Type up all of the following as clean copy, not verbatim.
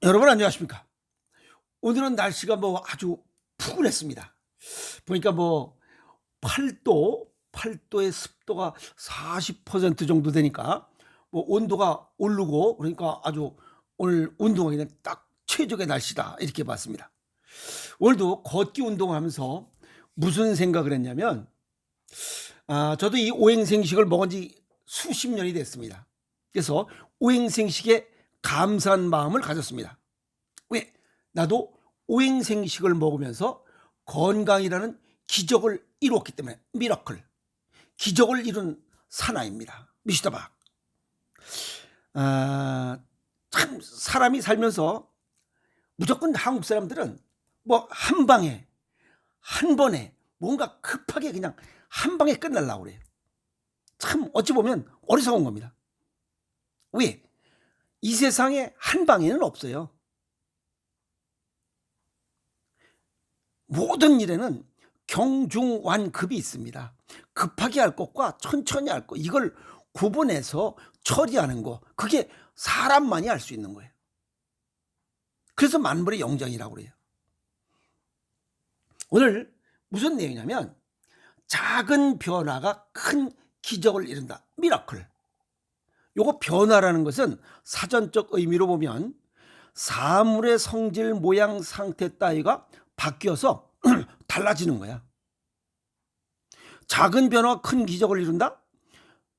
여러분 안녕하십니까? 오늘은 날씨가 아주 푸근했습니다. 보니까 8도의 습도가 40% 정도 되니까 온도가 오르고, 그러니까 아주 오늘 운동하기는 딱 최적의 날씨다 이렇게 봤습니다. 오늘도 걷기 운동을 하면서 무슨 생각을 했냐면, 저도 이 오행생식을 먹은 지 수십 년이 됐습니다. 그래서 오행생식에 감사한 마음을 가졌습니다. 왜? 나도 오행생식을 먹으면서 건강이라는 기적을 이루었기 때문에. 미라클, 기적을 이룬 사나이입니다. 미슈다박. 참 사람이 살면서 무조건 한국 사람들은 한 방에 한 번에 뭔가 급하게 그냥 한 방에 끝날라고 그래요. 참 어찌 보면 어리석은 겁니다. 왜? 이 세상에 한 방에는 없어요. 모든 일에는 경중완급이 있습니다. 급하게 할 것과 천천히 할 것, 이걸 구분해서 처리하는 거, 그게 사람만이 할 수 있는 거예요. 그래서 만물의 영장이라고 그래요. 오늘 무슨 내용이냐면, 작은 변화가 큰 기적을 이룬다. 미라클. 요거 변화라는 것은 사전적 의미로 보면 사물의 성질, 모양, 상태 따위가 바뀌어서 달라지는 거야. 작은 변화가 큰 기적을 이룬다?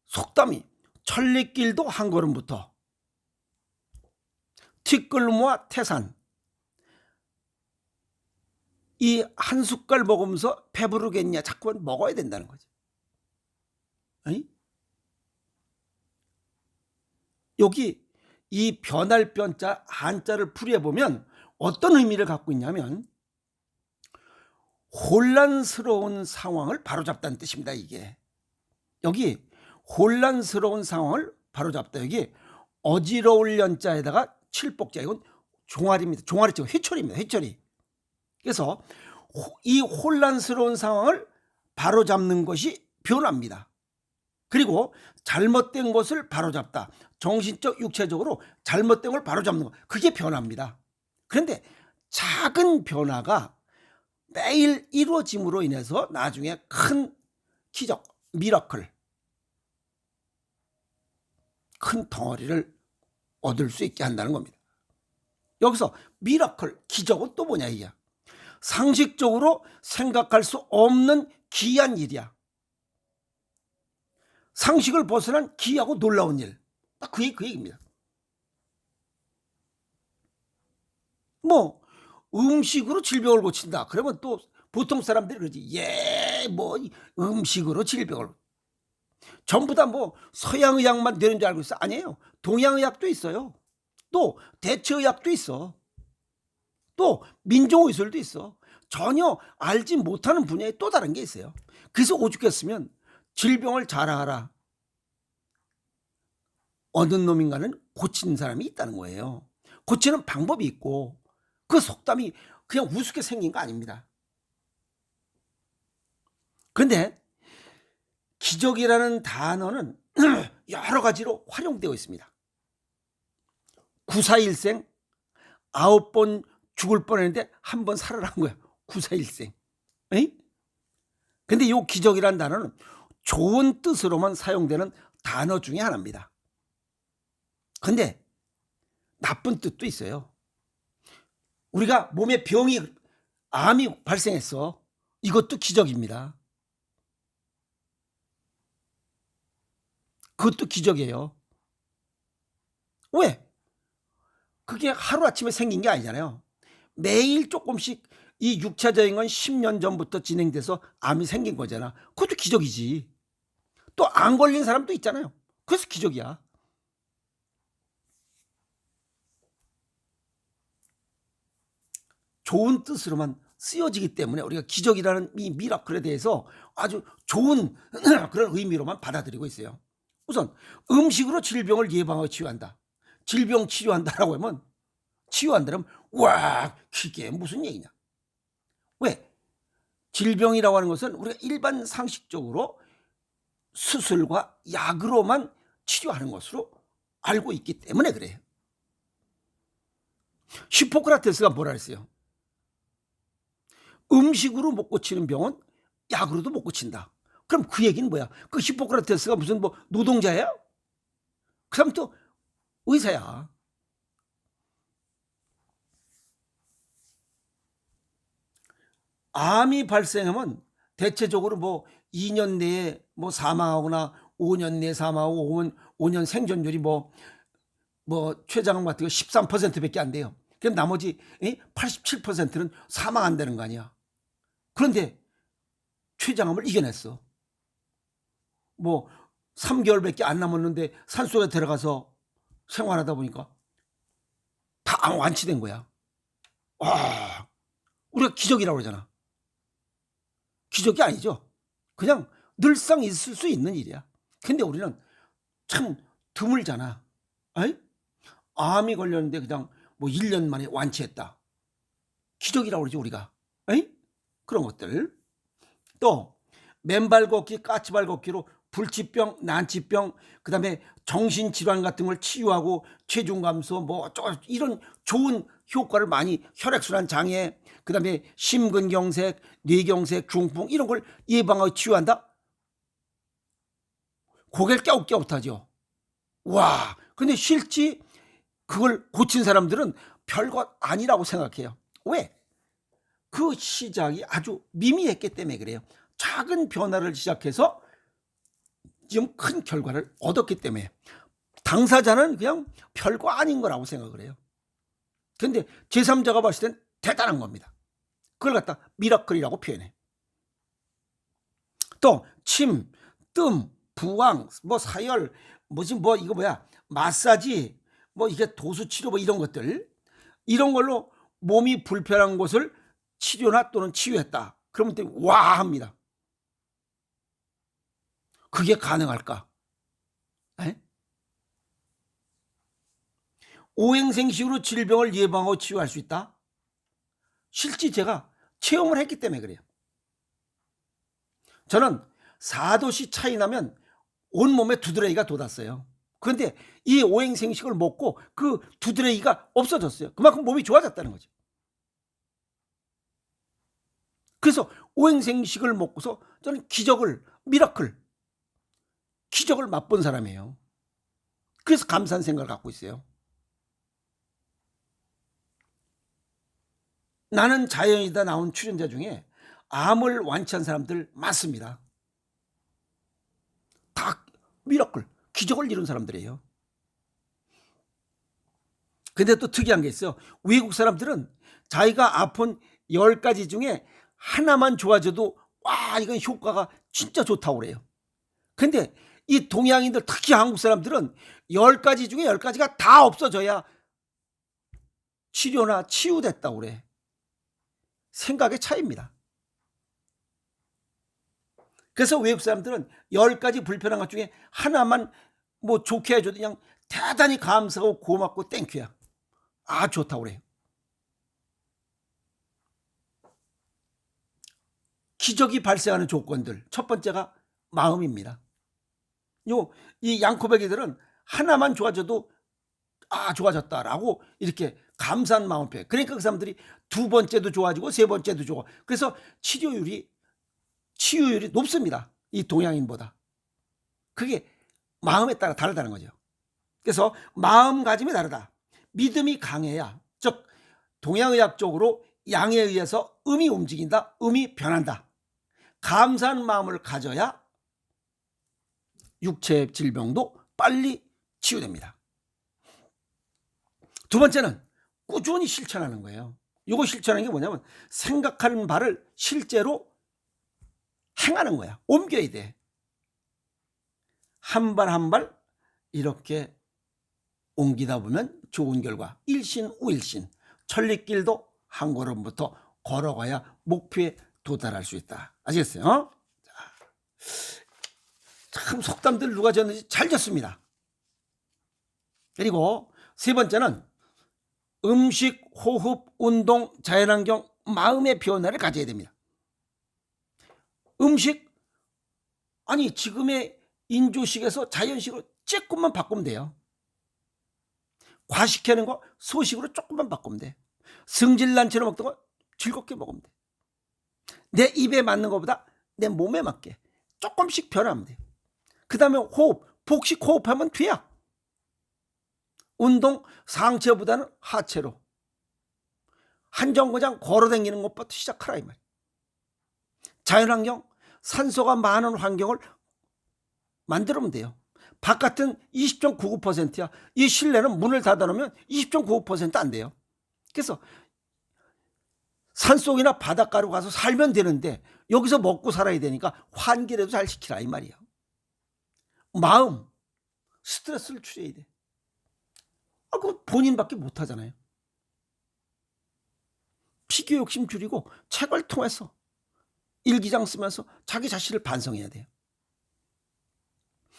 속담이 천리길도 한 걸음부터, 티끌모아 태산, 이 한 숟갈 먹으면서 배부르겠냐, 자꾸만 먹어야 된다는 거지. 아니? 여기 이 변할 변자 한자를 풀이해보면 어떤 의미를 갖고 있냐면, 혼란스러운 상황을 바로잡다는 뜻입니다. 이게 여기 혼란스러운 상황을 바로잡다, 여기 어지러울 연자에다가 칠복자, 이건 종아리입니다. 종아리죠. 회초리입니다. 회초리. 그래서 이 혼란스러운 상황을 바로잡는 것이 변화입니다. 그리고 잘못된 것을 바로잡다, 정신적 육체적으로 잘못된 걸 바로잡는 것, 그게 변화입니다. 그런데 작은 변화가 매일 이루어짐으로 인해서 나중에 큰 기적, 미라클, 큰 덩어리를 얻을 수 있게 한다는 겁니다. 여기서 미라클, 기적은 또 뭐냐, 이게 상식적으로 생각할 수 없는 기이한 일이야. 상식을 벗어난 기이하고 놀라운 일, 딱 그 얘기입니다. 음식으로 질병을 고친다 그러면 또 보통 사람들이 그러지, 음식으로 질병을, 전부 다 서양의학만 되는 줄 알고 있어. 아니에요. 동양의학도 있어요. 또 대체의학도 있어. 또 민족의술도 있어. 전혀 알지 못하는 분야에 또 다른 게 있어요. 그래서 오죽했으면 질병을 자라하라, 어느 놈인가는 고친 사람이 있다는 거예요. 고치는 방법이 있고, 그 속담이 그냥 우습게 생긴 거 아닙니다. 그런데 기적이라는 단어는 여러 가지로 활용되어 있습니다. 구사일생, 9번 죽을 뻔했는데 한 번 살아난 거야. 구사일생. 근데 이 기적이라는 단어는 좋은 뜻으로만 사용되는 단어 중에 하나입니다. 근데 나쁜 뜻도 있어요. 우리가 몸에 암이 발생했어. 이것도 기적입니다. 그것도 기적이에요. 왜? 그게 하루아침에 생긴 게 아니잖아요. 매일 조금씩, 이 6차적인 건 10년 전부터 진행돼서 암이 생긴 거잖아. 그것도 기적이지. 또 안 걸린 사람도 있잖아요. 그래서 기적이야. 좋은 뜻으로만 쓰여지기 때문에 우리가 기적이라는 이 미라클에 대해서 아주 좋은 그런 의미로만 받아들이고 있어요. 우선 음식으로 질병을 예방하고 치유한다, 질병 치료한다라고 하면, 치유한다면 와, 그게 무슨 얘기냐. 왜? 질병이라고 하는 것은 우리가 일반 상식적으로 수술과 약으로만 치료하는 것으로 알고 있기 때문에 그래요. 히포크라테스가 뭐라 했어요? 음식으로 못 고치는 병은 약으로도 못 고친다. 그럼 그 얘기는 뭐야? 그 히포크라테스가 무슨 뭐 노동자야? 그 사람도 의사야. 암이 발생하면 대체적으로 뭐 2년 내에 뭐 사망하거나 5년 내에 사망하고 5년 생존율이 뭐 최장암 같은 거 13%밖에 안 돼요. 그럼 나머지 87%는 사망한다는 거 아니야. 그런데 췌장암을 이겨냈어. 뭐 3개월밖에 안 남았는데 산속에 들어가서 생활하다 보니까 다 완치된 거야. 와, 우리가 기적이라고 그러잖아. 기적이 아니죠. 그냥 늘상 있을 수 있는 일이야. 근데 우리는 참 드물잖아. 에이? 암이 걸렸는데 그냥 뭐 1년 만에 완치했다. 기적이라고 그러지 우리가. 에이? 그런 것들. 또 맨발 걷기, 까치발 걷기로 불치병, 난치병, 그다음에 정신질환 같은 걸 치유하고 체중 감소 뭐 이런 좋은 효과를 많이, 혈액순환 장애, 그다음에 심근경색, 뇌경색, 중풍 이런 걸 예방하고 치유한다. 고개를 깨웃깨웃하죠. 와, 근데 실제 그걸 고친 사람들은 별것 아니라고 생각해요. 왜? 그 시작이 아주 미미했기 때문에 그래요. 작은 변화를 시작해서 지금 큰 결과를 얻었기 때문에 당사자는 그냥 별거 아닌 거라고 생각을 해요. 근데 제3자가 봤을 땐 대단한 겁니다. 그걸 갖다 미라클이라고 표현해. 또 침, 뜸, 부항, 뭐 사열, 이거 마사지, 뭐 이게 도수치료 뭐 이런 것들, 이런 걸로 몸이 불편한 곳을 치료나 또는 치유했다. 그러면 또 와 합니다. 그게 가능할까? 에? 오행생식으로 질병을 예방하고 치유할 수 있다? 실제 제가 체험을 했기 때문에 그래요. 저는 4도씨 차이 나면 온몸에 두드러기가 돋았어요. 그런데 이 오행생식을 먹고 그 두드러기가 없어졌어요. 그만큼 몸이 좋아졌다는 거죠. 그래서 오행생식을 먹고서 저는 미라클, 기적을 맛본 사람이에요. 그래서 감사한 생각을 갖고 있어요. 나는 자연이다 나온 출연자 중에 암을 완치한 사람들 많습니다. 다 미라클, 기적을 이룬 사람들이에요. 근데 또 특이한 게 있어요. 외국 사람들은 자기가 아픈 10가지 중에 하나만 좋아져도 와, 이건 효과가 진짜 좋다고 그래요. 근데 이 동양인들, 특히 한국 사람들은 10가지 중에 10가지가 다 없어져야 치료나 치유됐다고 그래. 생각의 차이입니다. 그래서 외국 사람들은 10가지 불편한 것 중에 하나만 뭐 좋게 해줘도 그냥 대단히 감사하고 고맙고 땡큐야. 아, 좋다고 그래요. 기적이 발생하는 조건들, 첫 번째가 마음입니다. 이 양코베기들은 하나만 좋아져도 아, 좋아졌다라고 이렇게 감사한 마음을 표해. 그러니까 그 사람들이 두 번째도 좋아지고 세 번째도 좋아. 그래서 치유율이 높습니다. 이 동양인보다. 그게 마음에 따라 다르다는 거죠. 그래서 마음가짐이 다르다. 믿음이 강해야, 즉 동양의학적으로 양에 의해서 음이 움직인다, 음이 변한다. 감사한 마음을 가져야 육체 질병도 빨리 치유됩니다. 두 번째는 꾸준히 실천하는 거예요. 이거 실천하는 게 뭐냐면 생각하는 바를 실제로 행하는 거야. 옮겨야 돼. 한 발 한 발 이렇게 옮기다 보면 좋은 결과, 일신우일신, 천리길도 한 걸음부터 걸어가야 목표에 도달할 수 있다. 아시겠어요? 참 속담들 누가 졌는지 잘 졌습니다. 그리고 세 번째는 음식, 호흡, 운동, 자연환경, 마음의 변화를 가져야 됩니다. 음식, 아니 지금의 인조식에서 자연식으로 조금만 바꾸면 돼요. 과식하는 거 소식으로 조금만 바꾸면 돼. 승질난처럼 먹던 거 즐겁게 먹으면 돼. 내 입에 맞는 것보다 내 몸에 맞게 조금씩 변하면 돼. 그 다음에 호흡, 복식 호흡하면 뒤야. 운동 상체보다는 하체로. 한정거장 걸어다니는 것부터 시작하라 이 말이야. 자연환경, 산소가 많은 환경을 만들면 돼요. 바깥은 20.99%야. 이 실내는 문을 닫아놓으면 20.99%안 돼요. 그래서 산속이나 바닷가로 가서 살면 되는데 여기서 먹고 살아야 되니까 환기라도 잘 시키라 이 말이야. 마음, 스트레스를 줄여야 돼. 그거 본인밖에 못하잖아요. 피규어 욕심 줄이고 책을 통해서 일기장 쓰면서 자기 자신을 반성해야 돼요.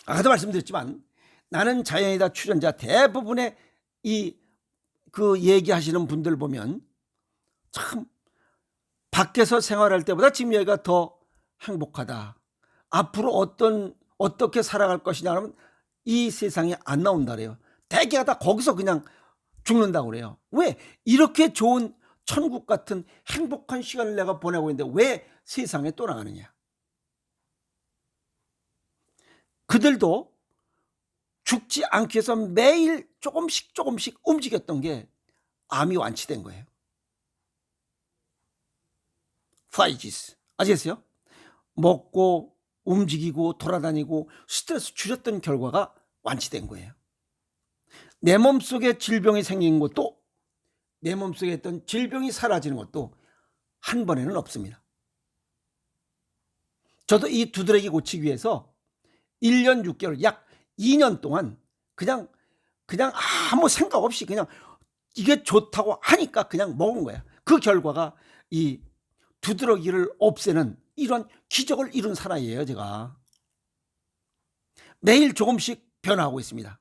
아까도 말씀드렸지만 나는 자연이다 출연자 대부분의 그 얘기하시는 분들 보면 참 밖에서 생활할 때보다 지금 여기가 더 행복하다. 앞으로 어떻게 살아갈 것이냐 하면 이 세상에 안 나온다 그래요. 대개가 다 거기서 그냥 죽는다고 그래요. 왜? 이렇게 좋은 천국 같은 행복한 시간을 내가 보내고 있는데 왜 세상에 또 나가느냐. 그들도 죽지 않기 위해서 매일 조금씩 움직였던 게 암이 완치된 거예요. 파이지스 아시겠어요? 먹고 움직이고 돌아다니고 스트레스 줄였던 결과가 완치된 거예요. 내 몸속에 질병이 생긴 것도 내 몸속에 있던 질병이 사라지는 것도 한 번에는 없습니다. 저도 이 두드러기 고치기 위해서 1년 6개월 약 2년 동안 그냥 아무 생각 없이 그냥 이게 좋다고 하니까 그냥 먹은 거야. 그 결과가 이 두드러기를 없애는 이런 기적을 이룬 사나이예요. 제가 매일 조금씩 변화하고 있습니다.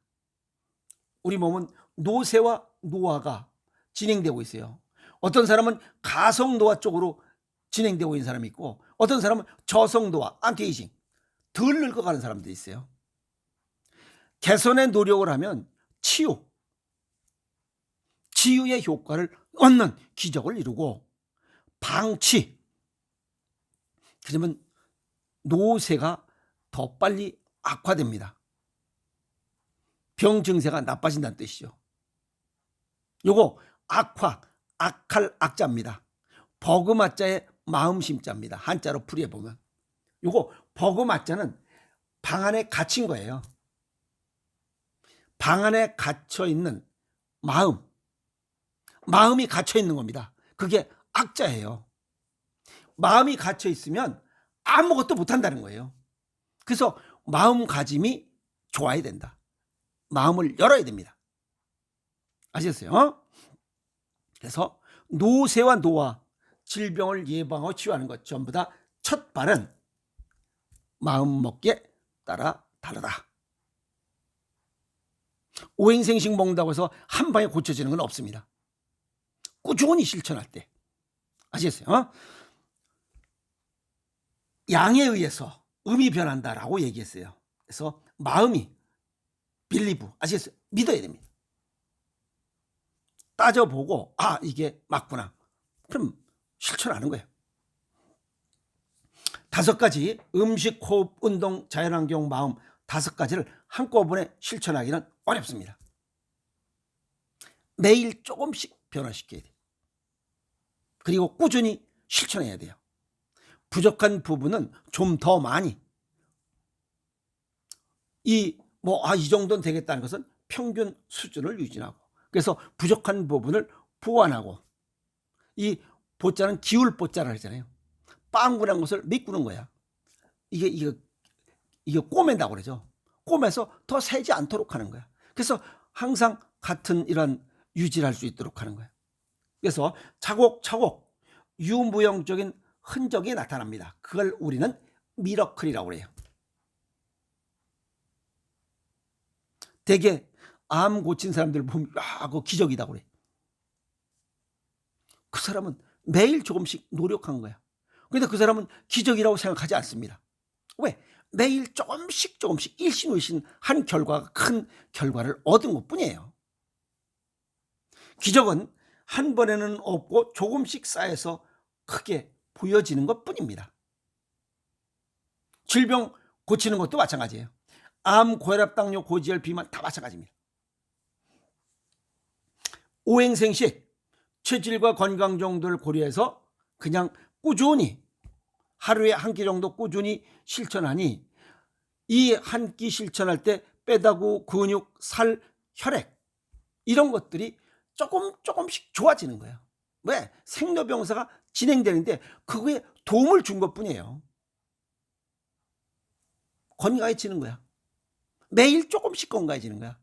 우리 몸은 노쇠와 노화가 진행되고 있어요. 어떤 사람은 가성 노화 쪽으로 진행되고 있는 사람이 있고 어떤 사람은 저성 노화, 안티에이징 덜 늙어가는 사람도 있어요. 개선의 노력을 하면 치유의 효과를 얻는 기적을 이루고 방치, 그러면 노쇠가 더 빨리 악화됩니다. 병 증세가 나빠진다는 뜻이죠. 요거 악할 악자입니다. 버그마자의 마음심자입니다. 한자로 풀이해보면 요거 버그마자는 방 안에 갇힌 거예요. 방 안에 갇혀있는 마음이 갇혀있는 겁니다. 그게 악자예요. 마음이 갇혀있으면 아무것도 못한다는 거예요. 그래서 마음가짐이 좋아야 된다. 마음을 열어야 됩니다. 아시겠어요? 그래서 노쇠와 노화, 질병을 예방하고 치유하는 것 전부 다 첫 발은 마음먹기에 따라 다르다. 오행생식 먹는다고 해서 한 방에 고쳐지는 건 없습니다. 꾸준히 실천할 때. 아시겠어요? 양에 의해서 음이 변한다라고 얘기했어요. 그래서 마음이 빌리브, 아시겠어요? 믿어야 됩니다. 따져보고 이게 맞구나. 그럼 실천하는 거예요. 5가지 음식, 호흡, 운동, 자연환경, 마음 5가지를 한꺼번에 실천하기는 어렵습니다. 매일 조금씩 변화시켜야 돼요. 그리고 꾸준히 실천해야 돼요. 부족한 부분은 좀 더 많이 이 정도는 되겠다는 것은 평균 수준을 유지하고 그래서 부족한 부분을 보완하고 이 보자는 기울 보자라 하잖아요. 빵구란 것을 메꾸는 거야. 이게 꼬맨다고 그러죠. 꼬매서 더 새지 않도록 하는 거야. 그래서 항상 같은 이런 유지를 할 수 있도록 하는 거야. 그래서 차곡차곡 유무형적인 흔적이 나타납니다. 그걸 우리는 미러클이라고 그래요. 대개 암 고친 사람들 보면 그거 기적이다 그래. 그 사람은 매일 조금씩 노력한 거야. 그런데 그 사람은 기적이라고 생각하지 않습니다. 왜? 매일 조금씩 일신일신 한 결과가 큰 결과를 얻은 것뿐이에요. 기적은 한 번에는 없고 조금씩 쌓여서 크게 보여지는 것뿐입니다. 질병 고치는 것도 마찬가지예요. 암, 고혈압, 당뇨, 고지혈, 비만 다 마찬가지입니다. 오행생식, 체질과 건강 정도를 고려해서 그냥 꾸준히 하루에 한 끼 정도 꾸준히 실천하니 이 한 끼 실천할 때 뼈다구, 근육, 살, 혈액 이런 것들이 조금씩 좋아지는 거예요. 왜? 생로병사가 진행되는데 그거에 도움을 준 것뿐이에요. 건강해지는 거야. 매일 조금씩 건강해지는 거야.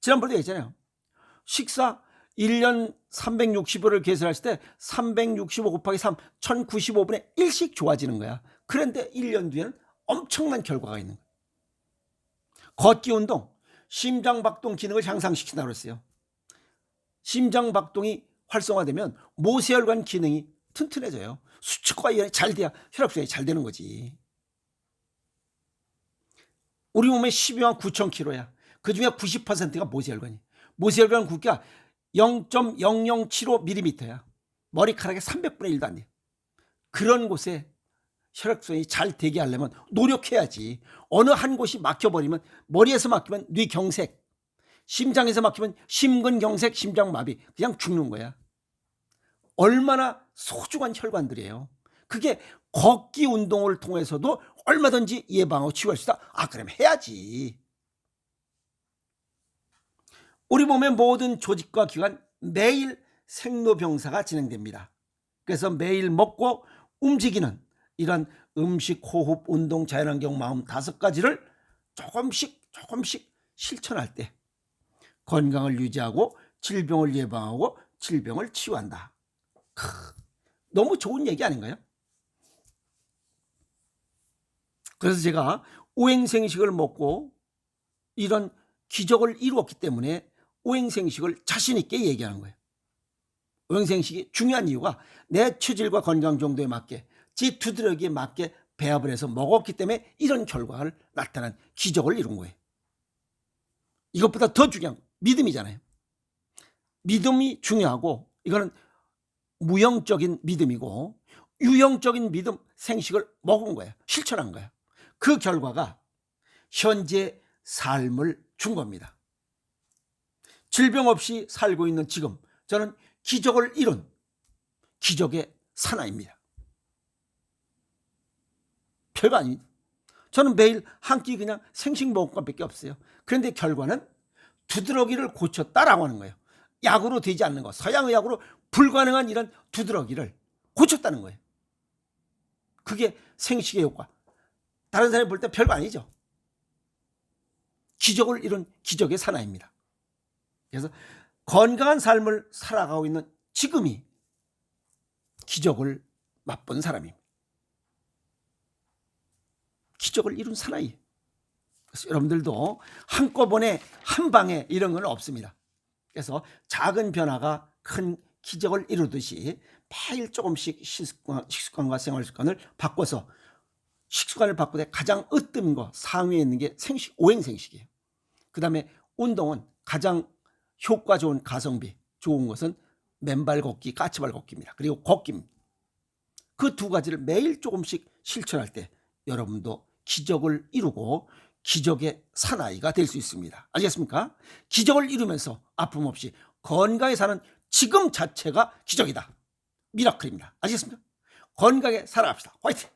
지난번에 얘기했잖아요. 식사 1년 365를 계산했을 때 365 곱하기 3, 1095분의 1씩 좋아지는 거야. 그런데 1년 뒤에는 엄청난 결과가 있는 거야. 걷기 운동, 심장박동 기능을 향상시킨다고 그랬어요. 심장박동이 활성화되면 모세혈관 기능이 튼튼해져요. 수축과 이완이 잘 돼야 혈액순환이 잘 되는 거지. 우리 몸에 12만 9천 킬로야. 그중에 90%가 모세혈관이에요. 모세혈관 굵기가 0.0075mm야. 머리카락의 300분의 1도 안 돼요. 그런 곳에 혈액순환이 잘 되게 하려면 노력해야지. 어느 한 곳이 막혀버리면, 머리에서 막히면 뇌경색, 심장에서 막히면 심근경색, 심장마비, 그냥 죽는 거야. 얼마나 소중한 혈관들이에요. 그게 걷기 운동을 통해서도 얼마든지 예방하고 치유할 수 있다. 그러면 해야지. 우리 몸의 모든 조직과 기관 매일 생로병사가 진행됩니다. 그래서 매일 먹고 움직이는 이런 음식, 호흡, 운동, 자연환경, 마음 5가지를 조금씩 실천할 때 건강을 유지하고 질병을 예방하고 질병을 치유한다. 너무 좋은 얘기 아닌가요? 그래서 제가 오행생식을 먹고 이런 기적을 이루었기 때문에 오행생식을 자신 있게 얘기하는 거예요. 오행생식이 중요한 이유가 내 체질과 건강 정도에 맞게, 제 두드러기에 맞게 배합을 해서 먹었기 때문에 이런 결과를 나타난 기적을 이룬 거예요. 이것보다 더 중요한 거 믿음이잖아요. 믿음이 중요하고, 이거는 무형적인 믿음이고, 유형적인 믿음, 생식을 먹은 거예요. 실천한 거예요. 그 결과가 현재 삶을 준 겁니다. 질병 없이 살고 있는 지금 저는 기적을 이룬 기적의 사나이입니다. 별거 아닙니다. 저는 매일 한 끼 그냥 생식 먹을 것밖에 없어요. 그런데 결과는 두드러기를 고쳤다라고 하는 거예요. 약으로 되지 않는 거, 서양의학으로 불가능한 이런 두드러기를 고쳤다는 거예요. 그게 생식의 효과. 다른 사람이 볼 때 별거 아니죠. 기적을 이룬 기적의 사나이입니다. 그래서 건강한 삶을 살아가고 있는 지금이 기적을 맛본 사람입니다. 기적을 이룬 사나이. 그래서 여러분들도 한꺼번에 한 방에 이런 건 없습니다. 그래서 작은 변화가 큰 기적을 이루듯이 매일 조금씩 식습관과 생활습관을 바꿔서, 식습관을 바꾸되 가장 으뜸인 거 상위에 있는 게 생식, 오행생식이에요. 그 다음에 운동은 가장 효과 좋은 가성비 좋은 것은 맨발 걷기, 까치발 걷기입니다. 그리고 걷기입니다. 그 2가지를 매일 조금씩 실천할 때 여러분도 기적을 이루고 기적의 사나이가 될 수 있습니다. 아시겠습니까? 기적을 이루면서 아픔 없이 건강히 사는 지금 자체가 기적이다. 미라클입니다. 아시겠습니까? 건강하게 살아갑시다. 화이팅!